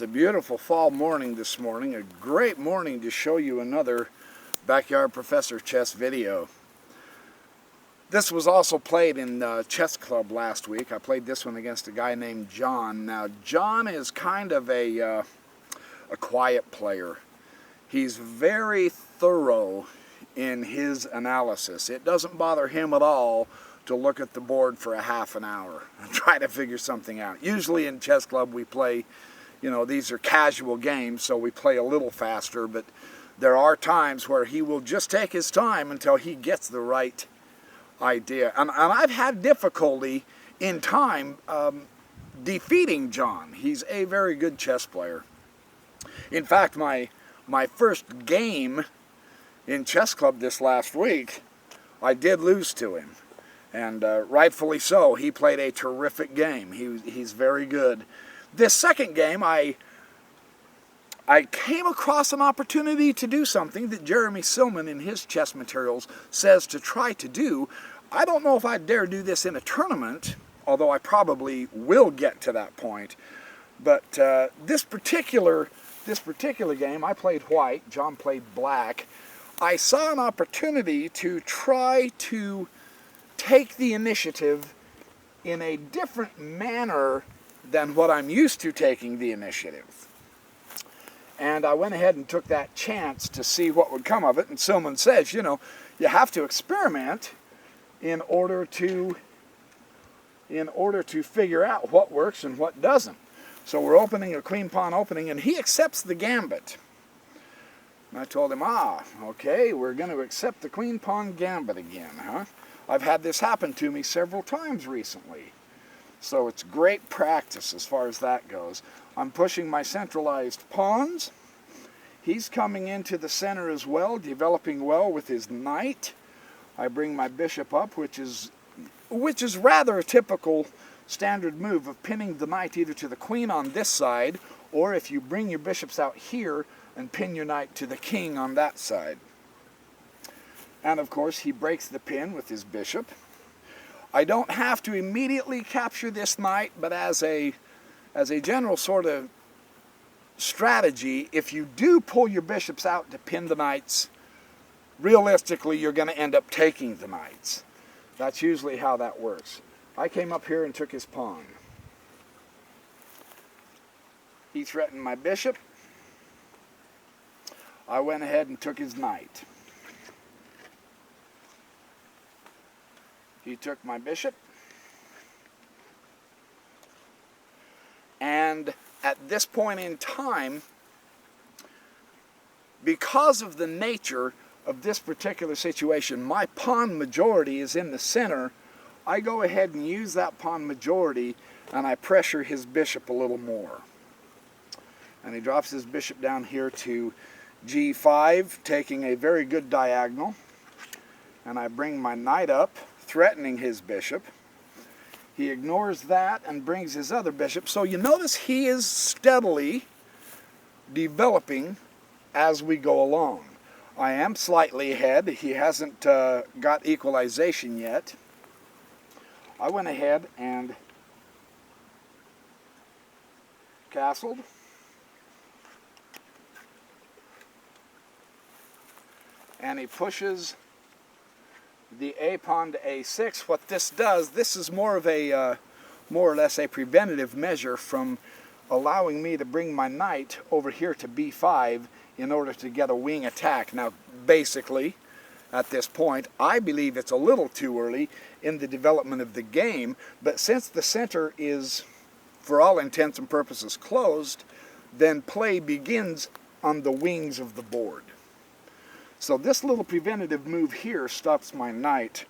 a beautiful fall morning this morning, a great morning to show you another Backyard Professor chess video. This was also played in chess club last week. I played this one against a guy named John. Now John is kind of a quiet player. He's very thorough in his analysis. It doesn't bother him at all to look at the board for a half an hour and try to figure something out. Usually in chess club we play, these are casual games, so we play a little faster, but there are times where he will just take his time until he gets the right idea. And I've had difficulty in time defeating John. He's a very good chess player. In fact, my first game in chess club this last week, I did lose to him. And rightfully so. He played a terrific game. He's very good. This second game, I came across an opportunity to do something that Jeremy Silman in his chess materials says to try to do. I don't know if I'd dare do this in a tournament, although I probably will get to that point. But this particular game, I played white, John played black. I saw an opportunity to try to take the initiative in a different manner than what I'm used to taking the initiative. And I went ahead and took that chance to see what would come of it. And Silman says, you have to experiment in order to figure out what works and what doesn't. So we're opening a queen-pawn opening, and he accepts the gambit. And I told him, okay, we're going to accept the queen-pawn gambit again, huh? I've had this happen to me several times recently. So it's great practice as far as that goes. I'm pushing my centralized pawns. He's coming into the center as well, developing well with his knight. I bring my bishop up, which is rather a typical standard move of pinning the knight either to the queen on this side, or if you bring your bishops out here and pin your knight to the king on that side. And of course he breaks the pin with his bishop. I don't have to immediately capture this knight, but as a general sort of strategy, if you do pull your bishops out to pin the knights, realistically you're going to end up taking the knights. That's usually how that works. I came up here and took his pawn. He threatened my bishop. I went ahead and took his knight. He took my bishop. And at this point in time, because of the nature of this particular situation, my pawn majority is in the center. I go ahead and use that pawn majority, and I pressure his bishop a little more. And he drops his bishop down here to g5, taking a very good diagonal. And I bring my knight up, threatening his bishop. He ignores that and brings his other bishop. So you notice he is steadily developing as we go along. I am slightly ahead. He hasn't got equalization yet. I went ahead and castled. And he pushes the a pawn to a6. What this does, this is more or less a preventative measure from allowing me to bring my knight over here to b5 in order to get a wing attack. Now, basically, at this point, I believe it's a little too early in the development of the game, but since the center is, for all intents and purposes, closed, then play begins on the wings of the board. So this little preventative move here stops my knight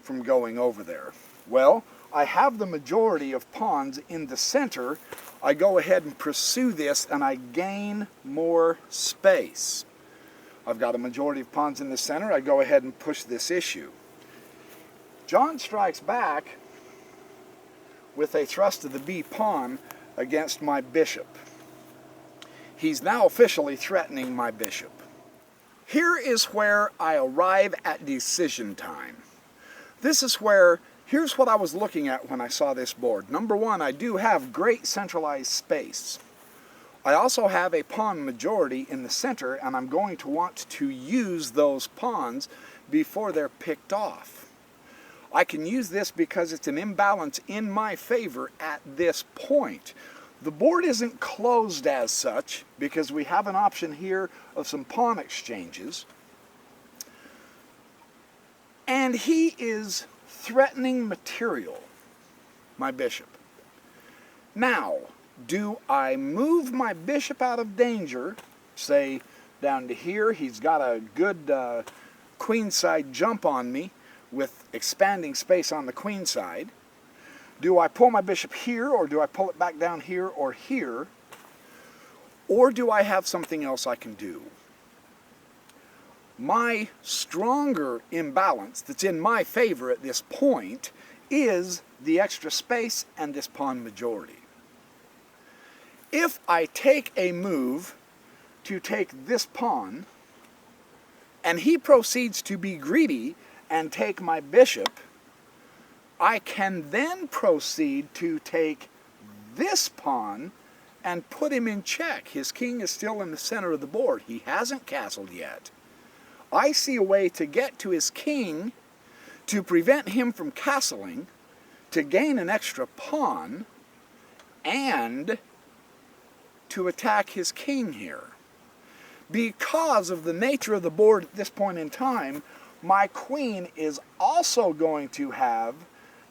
from going over there. Well, I have the majority of pawns in the center. I go ahead and pursue this, and I gain more space. I've got a majority of pawns in the center. I go ahead and push this issue. John strikes back with a thrust of the b pawn against my bishop. He's now officially threatening my bishop. Here is where I arrive at decision time. This is where, here's what I was looking at when I saw this board. Number one, I do have great centralized space. I also have a pawn majority in the center, and I'm going to want to use those pawns before they're picked off. I can use this because it's an imbalance in my favor at this point. The board isn't closed as such because we have an option here of some pawn exchanges. And he is threatening material, my bishop. Now, do I move my bishop out of danger, say down to here? He's got a good queenside jump on me with expanding space on the queen side. Do I pull my bishop here, or do I pull it back down here or here? Or do I have something else I can do? My stronger imbalance that's in my favor at this point is the extra space and this pawn majority. If I take a move to take this pawn, and he proceeds to be greedy and take my bishop, I can then proceed to take this pawn and put him in check. His king is still in the center of the board. He hasn't castled yet. I see a way to get to his king to prevent him from castling, to gain an extra pawn, and to attack his king here. Because of the nature of the board at this point in time, my queen is also going to have,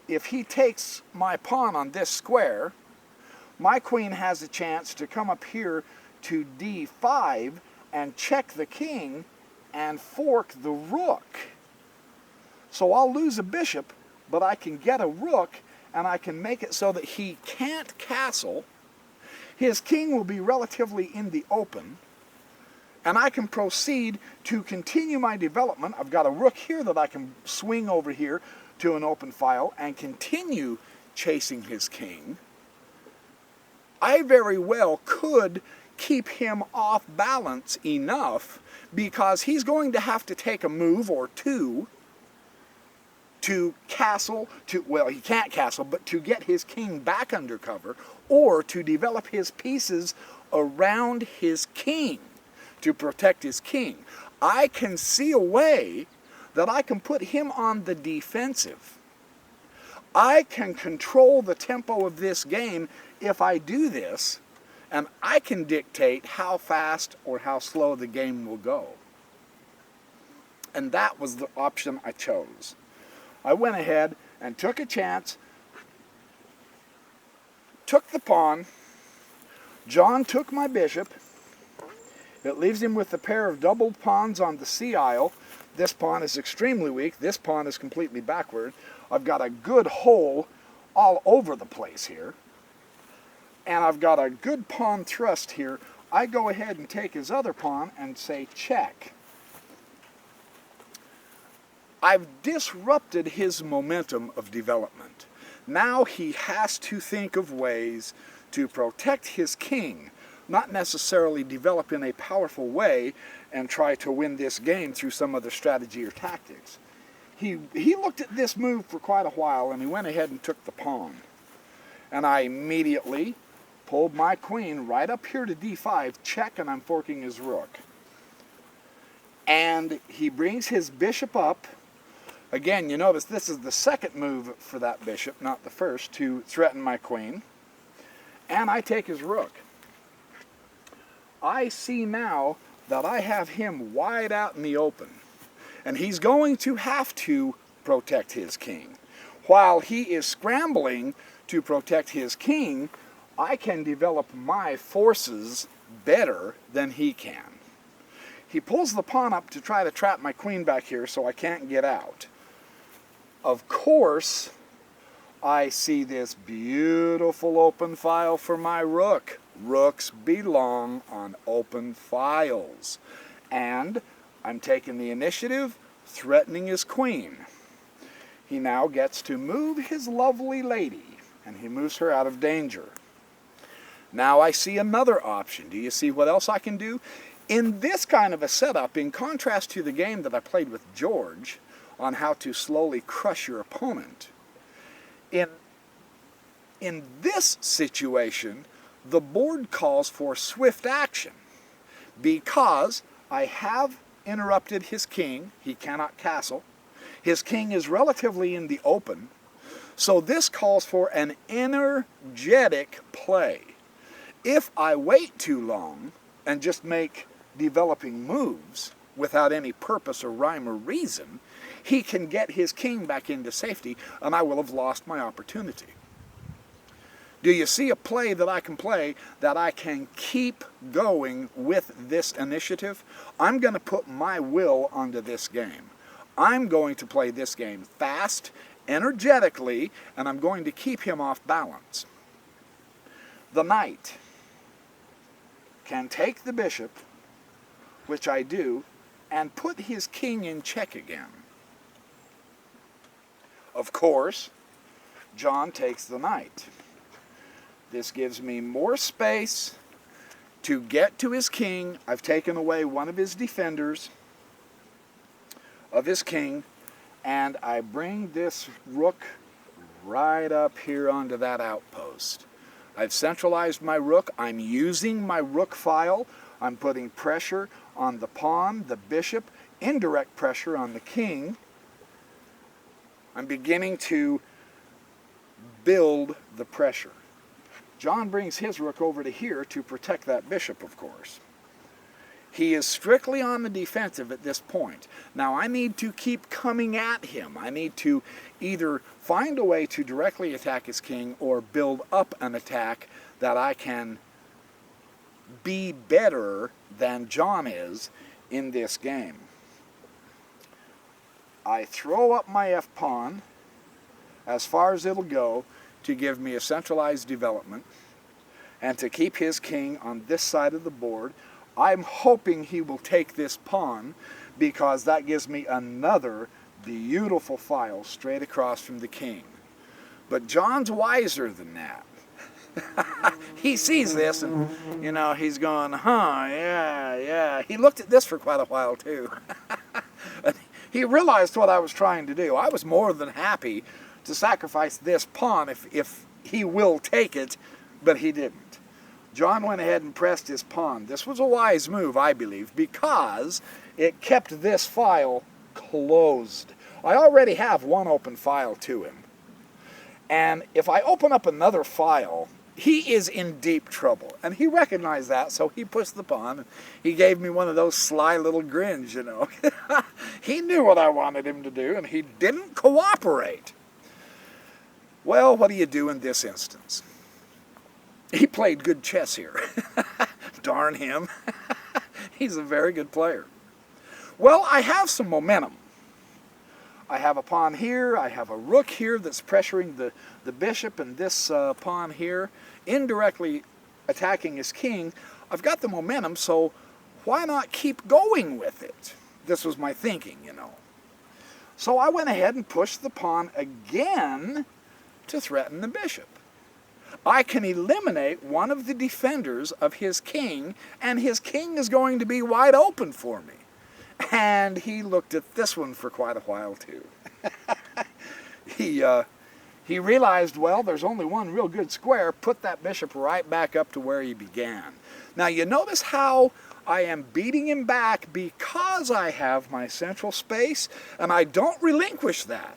if he takes my pawn on this square, my queen has a chance to come up here to d5 and check the king and fork the rook. So I'll lose a bishop, but I can get a rook, and I can make it so that he can't castle. His king will be relatively in the open, and I can proceed to continue my development. I've got a rook here that I can swing over here to an open file and continue chasing his king. I very well could keep him off balance enough, because he's going to have to take a move or two to castle, well, he can't castle, but to get his king back under cover, or to develop his pieces around his king to protect his king. I can see a way that I can put him on the defensive. I can control the tempo of this game if I do this, and I can dictate how fast or how slow the game will go. And that was the option I chose. I went ahead and took a chance, took the pawn. John took my bishop. It leaves him with a pair of doubled pawns on the c aisle. This pawn is extremely weak. This pawn is completely backward. I've got a good hole all over the place here. And I've got a good pawn thrust here. I go ahead and take his other pawn and say check. I've disrupted his momentum of development. Now he has to think of ways to protect his king, not necessarily develop in a powerful way and try to win this game through some other strategy or tactics. He looked at this move for quite a while, and he went ahead and took the pawn. And I immediately pulled my queen right up here to d5, check, and I'm forking his rook. And he brings his bishop up. Again, you notice this is the second move for that bishop, not the first, to threaten my queen. And I take his rook. I see now that I have him wide out in the open, and he's going to have to protect his king. While he is scrambling to protect his king, I can develop my forces better than he can. He pulls the pawn up to try to trap my queen back here so I can't get out. Of course, I see this beautiful open file for my rook. Rooks belong on open files. And I'm taking the initiative, threatening his queen. He now gets to move his lovely lady, and he moves her out of danger. Now I see another option. Do you see what else I can do? In this kind of a setup, in contrast to the game that I played with George on how to slowly crush your opponent, in this situation, the board calls for swift action because I have interrupted his king. He cannot castle. His king is relatively in the open. So this calls for an energetic play. If I wait too long and just make developing moves without any purpose or rhyme or reason, he can get his king back into safety and I will have lost my opportunity. Do you see a play that I can play that I can keep going with this initiative? I'm going to put my will onto this game. I'm going to play this game fast, energetically, and I'm going to keep him off balance. The knight can take the bishop, which I do, and put his king in check again. Of course, John takes the knight. This gives me more space to get to his king. I've taken away one of his defenders of his king, and I bring this rook right up here onto that outpost. I've centralized my rook. I'm using my rook file. I'm putting pressure on the pawn, the bishop, indirect pressure on the king. I'm beginning to build the pressure. John brings his rook over to here to protect that bishop, of course. He is strictly on the defensive at this point. Now I need to keep coming at him. I need to either find a way to directly attack his king or build up an attack that I can be better than John is in this game. I throw up my f-pawn as far as it'll go to give me a centralized development and to keep his king on this side of the board. I'm hoping he will take this pawn because that gives me another beautiful file straight across from the king. But John's wiser than that. He sees this and, you know, he's going, yeah. He looked at this for quite a while too. He realized what I was trying to do. I was more than happy to sacrifice this pawn if he will take it, but he didn't. John went ahead and pressed his pawn. This was a wise move, I believe, because it kept this file closed. I already have one open file to him. And if I open up another file, he is in deep trouble. And he recognized that, so he pushed the pawn. And he gave me one of those sly little grins, you know. He knew what I wanted him to do, and he didn't cooperate. Well, what do you do in this instance? He played good chess here. Darn him. He's a very good player. Well, I have some momentum. I have a pawn here. I have a rook here that's pressuring the bishop, and this pawn here indirectly attacking his king. I've got the momentum, so why not keep going with it? This was my thinking, you know. So I went ahead and pushed the pawn again to threaten the bishop. I can eliminate one of the defenders of his king, and his king is going to be wide open for me. And he looked at this one for quite a while too. He realized, well, there's only one real good square, put that bishop right back up to where he began. Now you notice how I am beating him back because I have my central space, and I don't relinquish that.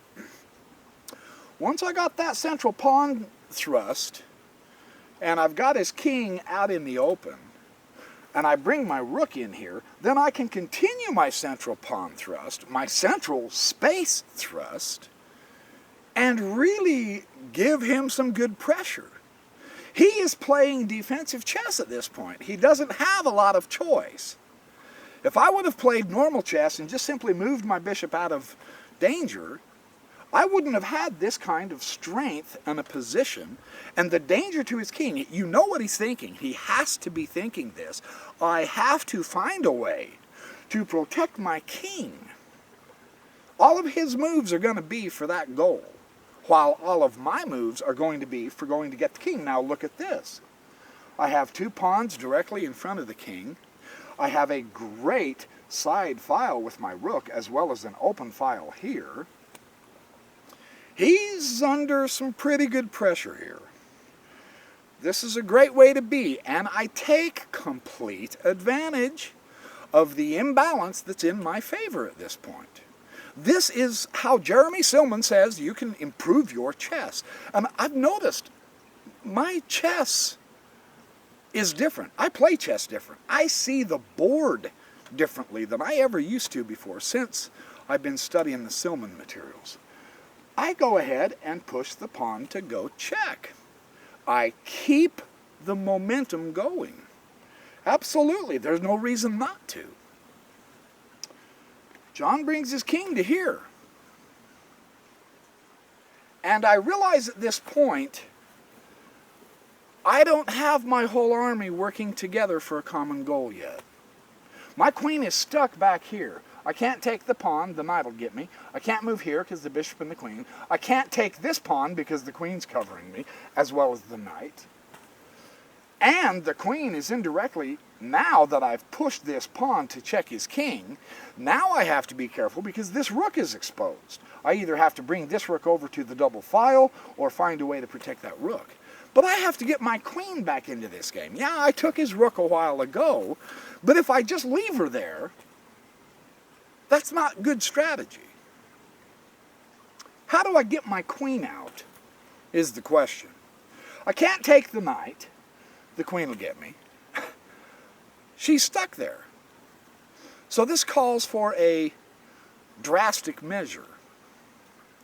Once I got that central pawn thrust, and I've got his king out in the open, and I bring my rook in here, then I can continue my central pawn thrust, my central space thrust, and really give him some good pressure. He is playing defensive chess at this point. He doesn't have a lot of choice. If I would have played normal chess and just simply moved my bishop out of danger, I wouldn't have had this kind of strength and a position, and the danger to his king. You know what he's thinking. He has to be thinking this. I have to find a way to protect my king. All of his moves are going to be for that goal, while all of my moves are going to be for going to get the king. Now look at this. I have two pawns directly in front of the king. I have a great side file with my rook, as well as an open file here. He's under some pretty good pressure here. This is a great way to be, and I take complete advantage of the imbalance that's in my favor at this point. This is how Jeremy Silman says you can improve your chess. And I've noticed my chess is different. I play chess different. I see the board differently than I ever used to before since I've been studying the Silman materials. I go ahead and push the pawn to go check. I keep the momentum going. Absolutely, there's no reason not to. John brings his king to here. And I realize at this point, I don't have my whole army working together for a common goal yet. My queen is stuck back here. I can't take the pawn, the knight will get me. I can't move here because the bishop and the queen. I can't take this pawn because the queen's covering me, as well as the knight. And the queen is indirectly, now that I've pushed this pawn to check his king, now I have to be careful because this rook is exposed. I either have to bring this rook over to the double file or find a way to protect that rook. But I have to get my queen back into this game. Yeah, I took his rook a while ago, but if I just leave her there, that's not good strategy. How do I get my queen out is the question. I can't take the knight. The queen will get me. She's stuck there. So this calls for a drastic measure,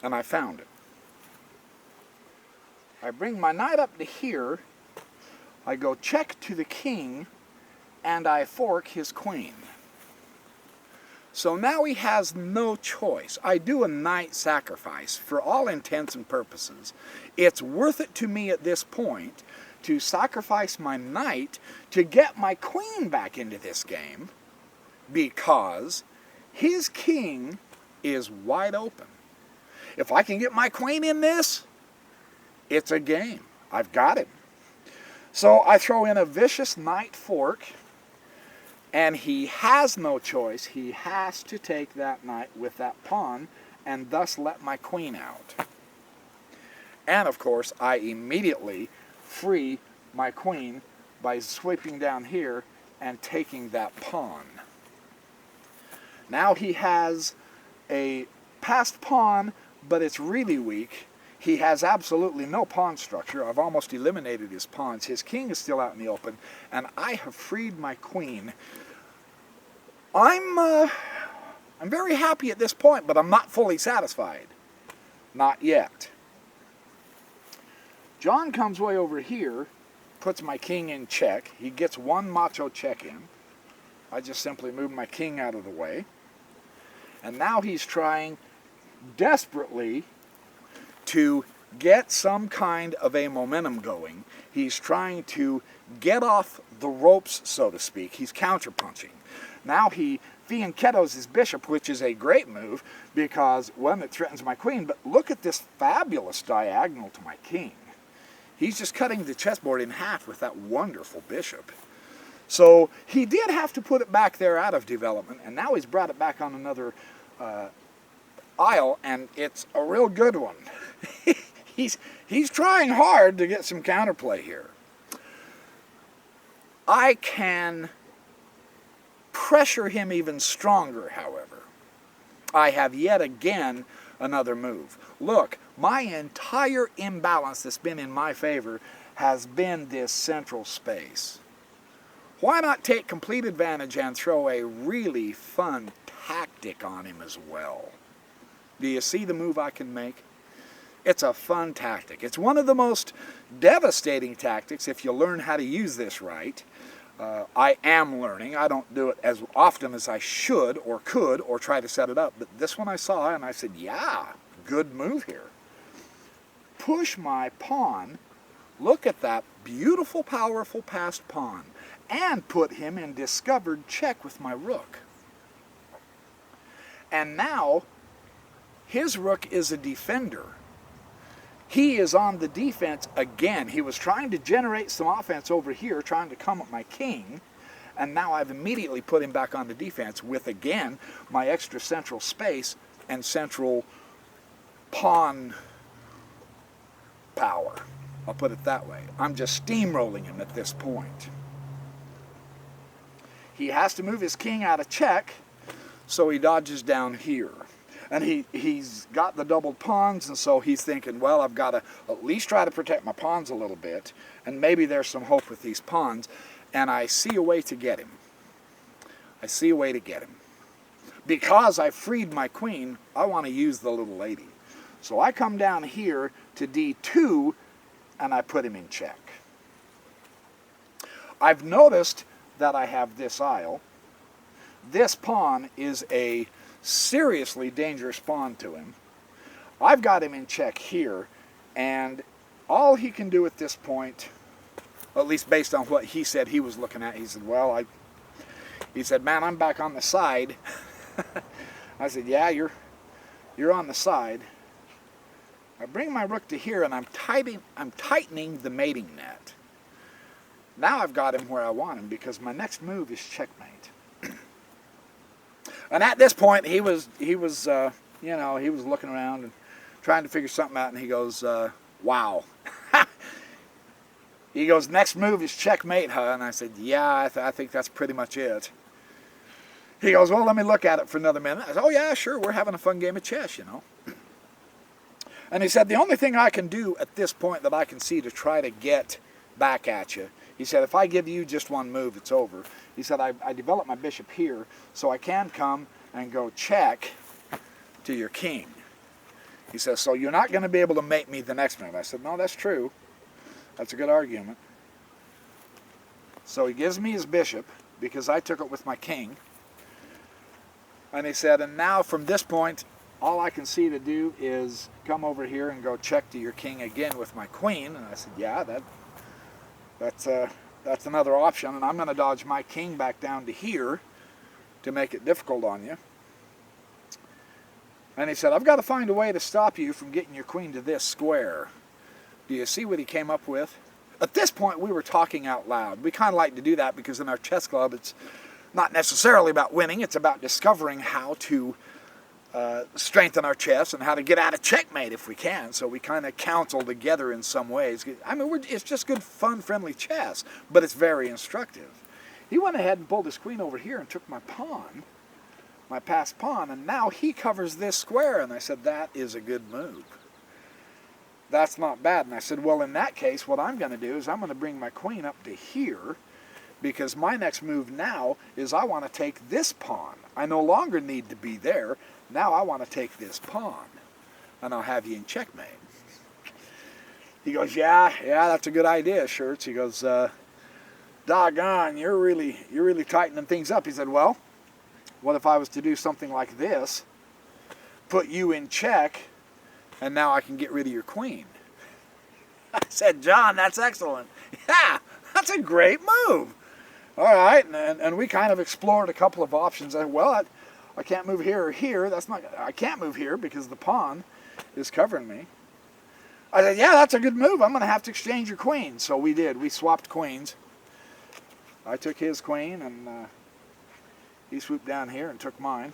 and I found it. I bring my knight up to here, I go check to the king, and I fork his queen. So now he has no choice. I do a knight sacrifice. For all intents and purposes, it's worth it to me at this point to sacrifice my knight to get my queen back into this game because his king is wide open. If I can get my queen in this, it's a game. I've got him. So I throw in a vicious knight fork, and he has no choice. He has to take that knight with that pawn and thus let my queen out. And of course, I immediately free my queen by sweeping down here and taking that pawn. Now he has a passed pawn, but it's really weak. He has absolutely no pawn structure. I've almost eliminated his pawns. His king is still out in the open, and I have freed my queen. I'm very happy at this point, but I'm not fully satisfied. Not yet. John comes way over here, puts my king in check. He gets one macho check in. I just simply move my king out of the way. And now he's trying desperately to get some kind of a momentum going. He's trying to get off the ropes, so to speak. He's counterpunching. Now he fianchettos his bishop, which is a great move because, one, it threatens my queen, but look at this fabulous diagonal to my king. He's just cutting the chessboard in half with that wonderful bishop. So he did have to put it back there out of development, and now he's brought it back on another aisle, and it's a real good one. He's trying hard to get some counterplay here. I can pressure him even stronger, however. I have yet again another move. Look, my entire imbalance that's been in my favor has been this central space. Why not take complete advantage and throw a really fun tactic on him as well? Do you see the move I can make? It's a fun tactic. It's one of the most devastating tactics if you learn how to use this right. I am learning. I don't do it as often as I should or could or try to set it up. But this one I saw and I said, yeah, good move here. Push my pawn. Look at that beautiful, powerful passed pawn. And put him in discovered check with my rook. And now, his rook is a defender. He is on the defense again. He was trying to generate some offense over here, trying to come at my king, and now I've immediately put him back on the defense with, again, my extra central space and central pawn power. I'll put it that way. I'm just steamrolling him at this point. He has to move his king out of check, so he dodges down here. And he's got the doubled pawns, and so he's thinking, well, I've got to at least try to protect my pawns a little bit, and maybe there's some hope with these pawns. And I see a way to get him. I see a way to get him. Because I freed my queen, I want to use the little lady. So I come down here to D2, and I put him in check. I've noticed that I have this isle. This pawn is a seriously dangerous pawn to him. I've got him in check here, and all he can do at this point, at least based on what he said he was looking at, he said, well, he said, man, I'm back on the side. I said, yeah, you're on the side. I bring my rook to here, and I'm tightening the mating net. Now I've got him where I want him, because my next move is checkmate. And at this point, he was looking around and trying to figure something out, and he goes, wow. He goes, next move is checkmate, huh? And I said, yeah, I think that's pretty much it. He goes, well, let me look at it for another minute. I said, oh, yeah, sure, we're having a fun game of chess, you know. And he said, the only thing I can do at this point that I can see to try to get back at you, he said, if I give you just one move, it's over. He said, I developed my bishop here, so I can come and go check to your king. He says, so you're not going to be able to mate me the next move. I said, no, that's true. That's a good argument. So he gives me his bishop, because I took it with my king. And he said, and now from this point, all I can see to do is come over here and go check to your king again with my queen. And I said, yeah, that's another option. And I'm going to dodge my king back down to here to make it difficult on you. And he said, I've got to find a way to stop you from getting your queen to this square. Do you see what he came up with? At this point, we were talking out loud. We kind of like to do that because in our chess club, it's not necessarily about winning. It's about discovering how to strengthen our chess and how to get out of checkmate if we can. So we kind of counsel together in some ways. I mean, it's just good, fun, friendly chess, but it's very instructive. He went ahead and pulled his queen over here and took my pawn, my passed pawn, and now he covers this square. And I said, that is a good move. That's not bad. And I said, well, in that case, what I'm going to do is I'm going to bring my queen up to here, because my next move now is I want to take this pawn. I no longer need to be there. Now I want to take this pawn, and I'll have you in checkmate. He goes, yeah, that's a good idea, Schertz. He goes, doggone, you're really tightening things up. He said, well, what if I was to do something like this, put you in check, and now I can get rid of your queen? I said, John, that's excellent. Yeah, that's a great move. All right, and we kind of explored a couple of options. Well, I can't move here or here. I can't move here because the pawn is covering me. I said, yeah, that's a good move. I'm going to have to exchange your queen. So we did. We swapped queens. I took his queen, and he swooped down here and took mine.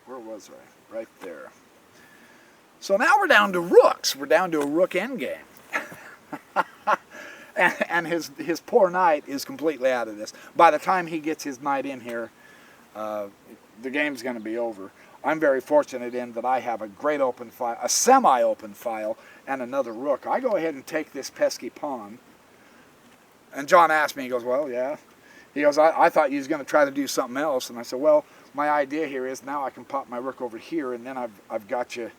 Where was I? Right there. So now we're down to rooks. We're down to a rook endgame. And his poor knight is completely out of this. By the time he gets his knight in here, the game's going to be over. I'm very fortunate in that I have a great open file, a semi-open file, and another rook. I go ahead and take this pesky pawn. And John asked me, he goes, well, yeah. He goes, I thought you was going to try to do something else. And I said, well, my idea here is now I can pop my rook over here, and then I've got you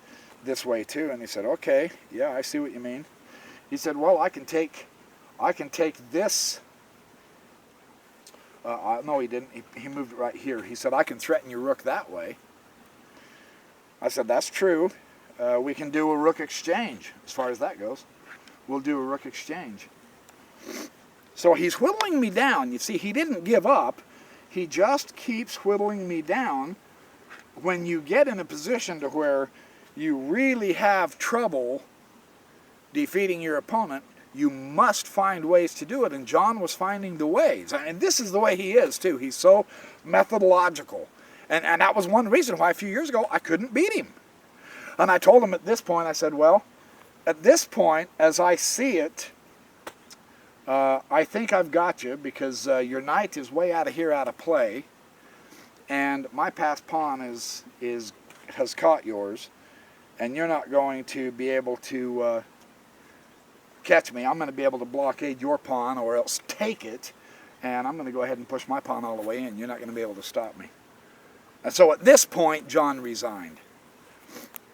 this way too. And he said, okay, yeah, I see what you mean. He said, well, I can take this. No, he didn't. He moved it right here. He said, I can threaten your rook that way. I said, that's true. We can do a rook exchange as far as that goes. We'll do a rook exchange. So he's whittling me down. You see, he didn't give up. He just keeps whittling me down. When you get in a position to where you really have trouble defeating your opponent, you must find ways to do it, and John was finding the ways. And this is the way he is, too. He's so methodological. And that was one reason why a few years ago I couldn't beat him. And I told him at this point, I said, well, at this point, as I see it, I think I've got you, because your knight is way out of here, out of play, and my passed pawn has caught yours, and you're not going to be able to catch me. I'm going to be able to blockade your pawn, or else take it, and I'm going to go ahead and push my pawn all the way in. You're not going to be able to stop me. And so at this point, John resigned.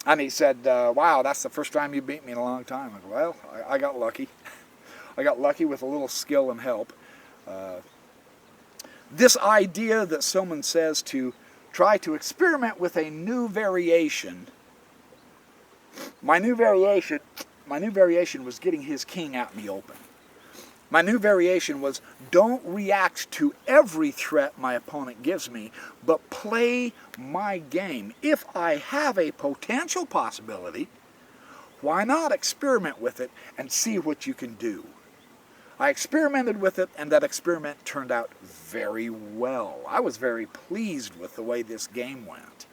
And he said, wow, that's the first time you beat me in a long time. I go, well, I got lucky. I got lucky with a little skill and help. This idea that someone says to try to experiment with a new variation, my new variation was getting his king out in the open. My new variation was, don't react to every threat my opponent gives me, but play my game. If I have a potential possibility, why not experiment with it and see what you can do? I experimented with it, and that experiment turned out very well. I was very pleased with the way this game went.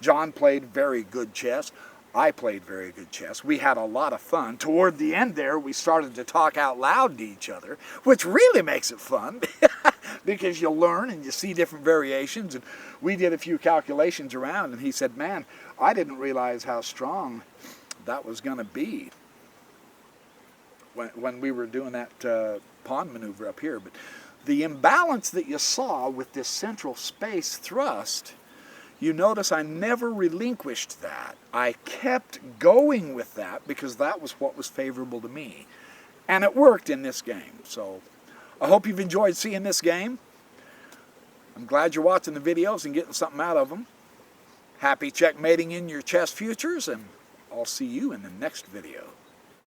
John played very good chess. I played very good chess. We had a lot of fun. Toward the end there, we started to talk out loud to each other, which really makes it fun because you learn and you see different variations. And we did a few calculations around, and he said, man, I didn't realize how strong that was going to be when we were doing that pawn maneuver up here. But the imbalance that you saw with this central space thrust, you notice I never relinquished that. I kept going with that because that was what was favorable to me. And it worked in this game. So I hope you've enjoyed seeing this game. I'm glad you're watching the videos and getting something out of them. Happy checkmating in your chess futures, and I'll see you in the next video.